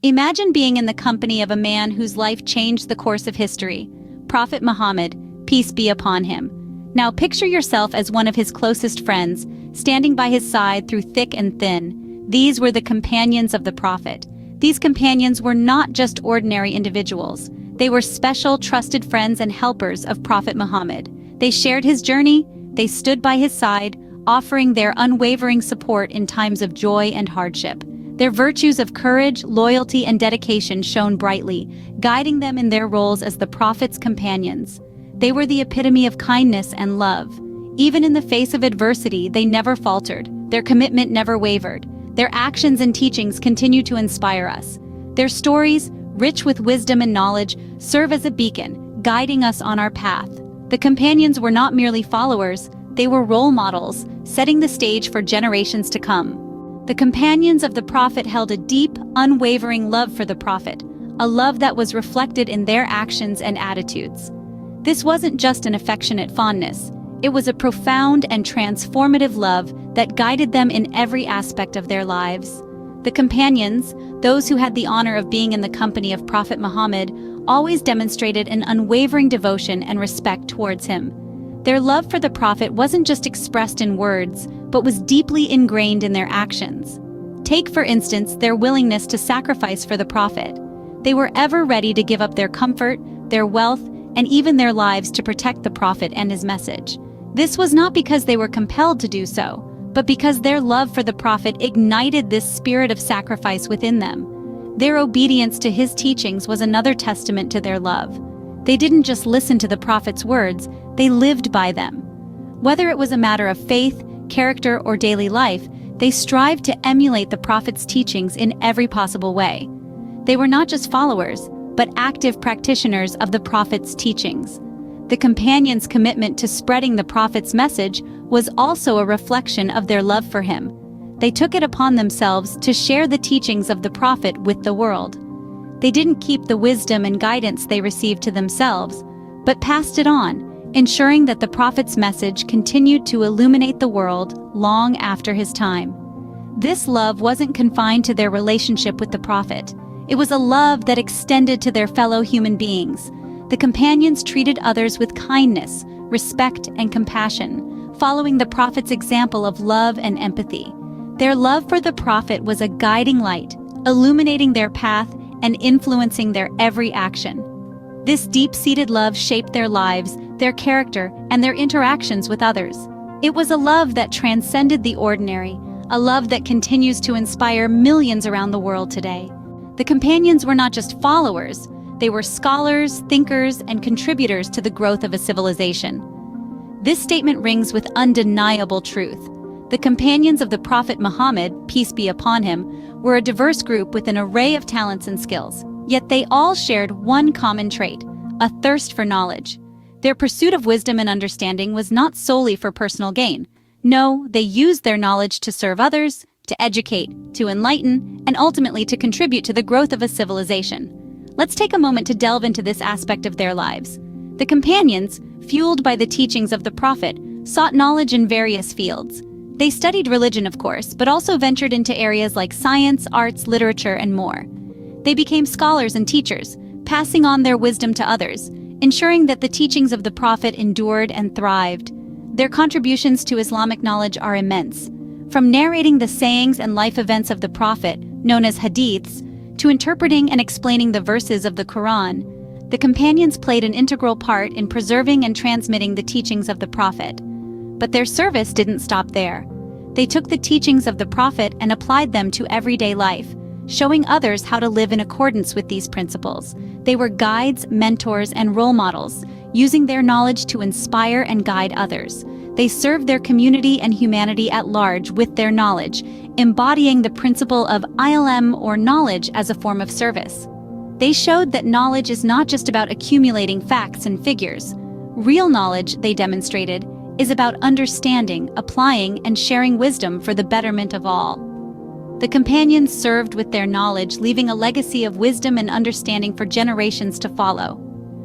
Imagine being in the company of a man whose life changed the course of history, Prophet Muhammad, peace be upon him. Now picture yourself as one of his closest friends, standing by his side through thick and thin. These were the companions of the Prophet. These companions were not just ordinary individuals. They were special, trusted friends and helpers of Prophet Muhammad. They shared his journey, they stood by his side, offering their unwavering support in times of joy and hardship. Their virtues of courage, loyalty, and dedication shone brightly, guiding them in their roles as the Prophet's companions. They were the epitome of kindness and love. Even in the face of adversity, they never faltered. Their commitment never wavered. Their actions and teachings continue to inspire us. Their stories, rich with wisdom and knowledge, serve as a beacon, guiding us on our path. The companions were not merely followers, they were role models, setting the stage for generations to come. The companions of the Prophet held a deep, unwavering love for the Prophet, a love that was reflected in their actions and attitudes. This wasn't just an affectionate fondness, it was a profound and transformative love that guided them in every aspect of their lives. The companions, those who had the honor of being in the company of Prophet Muhammad, always demonstrated an unwavering devotion and respect towards him. Their love for the Prophet wasn't just expressed in words, but was deeply ingrained in their actions. Take, for instance, their willingness to sacrifice for the Prophet. They were ever ready to give up their comfort, their wealth, and even their lives to protect the Prophet and his message. This was not because they were compelled to do so, but because their love for the Prophet ignited this spirit of sacrifice within them. Their obedience to his teachings was another testament to their love. They didn't just listen to the Prophet's words, they lived by them. Whether it was a matter of faith, character, or daily life, they strived to emulate the Prophet's teachings in every possible way. They were not just followers, but active practitioners of the Prophet's teachings. The companions' commitment to spreading the Prophet's message was also a reflection of their love for him. They took it upon themselves to share the teachings of the Prophet with the world. They didn't keep the wisdom and guidance they received to themselves, but passed it on, ensuring that the Prophet's message continued to illuminate the world long after his time. This love wasn't confined to their relationship with the Prophet. It was a love that extended to their fellow human beings. The companions treated others with kindness, respect, and compassion, following the Prophet's example of love and empathy. Their love for the Prophet was a guiding light, illuminating their path and influencing their every action. This deep-seated love shaped their lives, their character, and their interactions with others. It was a love that transcended the ordinary, a love that continues to inspire millions around the world today. The companions were not just followers, they were scholars, thinkers, and contributors to the growth of a civilization. This statement rings with undeniable truth. The companions of the Prophet Muhammad, peace be upon him, were a diverse group with an array of talents and skills. Yet they all shared one common trait, a thirst for knowledge. Their pursuit of wisdom and understanding was not solely for personal gain. No, they used their knowledge to serve others, to educate, to enlighten, and ultimately to contribute to the growth of a civilization. Let's take a moment to delve into this aspect of their lives. The companions, fueled by the teachings of the Prophet, sought knowledge in various fields. They studied religion, of course, but also ventured into areas like science, arts, literature, and more. They became scholars and teachers, passing on their wisdom to others, ensuring that the teachings of the Prophet endured and thrived. Their contributions to Islamic knowledge are immense. From narrating the sayings and life events of the Prophet, known as hadiths, to interpreting and explaining the verses of the Quran, the companions played an integral part in preserving and transmitting the teachings of the Prophet. But their service didn't stop there. They took the teachings of the Prophet and applied them to everyday life, showing others how to live in accordance with these principles. They were guides, mentors, and role models, using their knowledge to inspire and guide others. They served their community and humanity at large with their knowledge, embodying the principle of ilm, or knowledge, as a form of service. They showed that knowledge is not just about accumulating facts and figures. Real knowledge, they demonstrated, is about understanding, applying, and sharing wisdom for the betterment of all. The companions served with their knowledge, leaving a legacy of wisdom and understanding for generations to follow.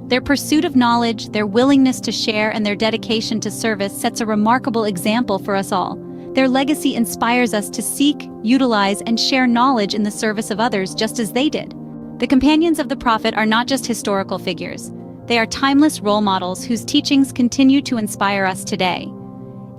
Their pursuit of knowledge, their willingness to share, and their dedication to service sets a remarkable example for us all. Their legacy inspires us to seek, utilize, and share knowledge in the service of others just as they did. The companions of the Prophet are not just historical figures. They are timeless role models whose teachings continue to inspire us today.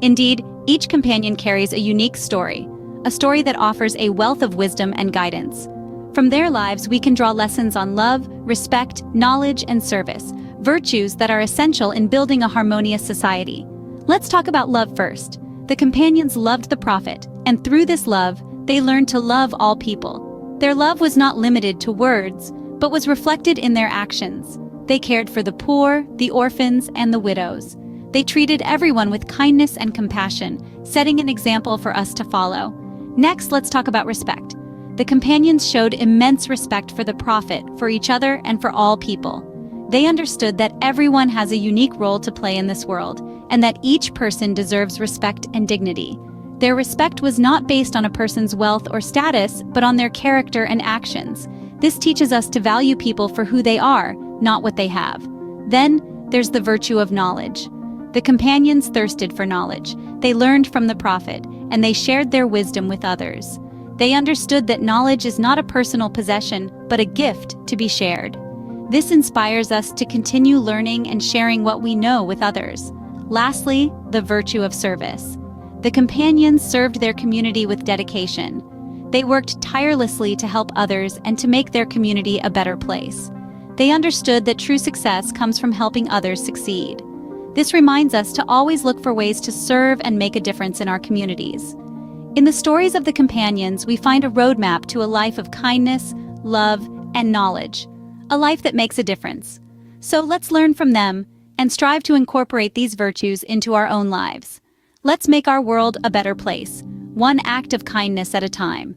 Indeed, each companion carries a unique story, a story that offers a wealth of wisdom and guidance. From their lives, we can draw lessons on love, respect, knowledge, and service, virtues that are essential in building a harmonious society. Let's talk about love first. The companions loved the Prophet, and through this love, they learned to love all people. Their love was not limited to words, but was reflected in their actions. They cared for the poor, the orphans, and the widows. They treated everyone with kindness and compassion, setting an example for us to follow. Next, let's talk about respect. The companions showed immense respect for the Prophet, for each other, and for all people. They understood that everyone has a unique role to play in this world, and that each person deserves respect and dignity. Their respect was not based on a person's wealth or status, but on their character and actions. This teaches us to value people for who they are, not what they have. Then, there's the virtue of knowledge. The companions thirsted for knowledge. They learned from the Prophet, and they shared their wisdom with others. They understood that knowledge is not a personal possession, but a gift to be shared. This inspires us to continue learning and sharing what we know with others. Lastly, the virtue of service. The companions served their community with dedication. They worked tirelessly to help others and to make their community a better place. They understood that true success comes from helping others succeed. This reminds us to always look for ways to serve and make a difference in our communities. In the stories of the companions, we find a roadmap to a life of kindness, love, and knowledge. A life that makes a difference. So let's learn from them and strive to incorporate these virtues into our own lives. Let's make our world a better place, one act of kindness at a time.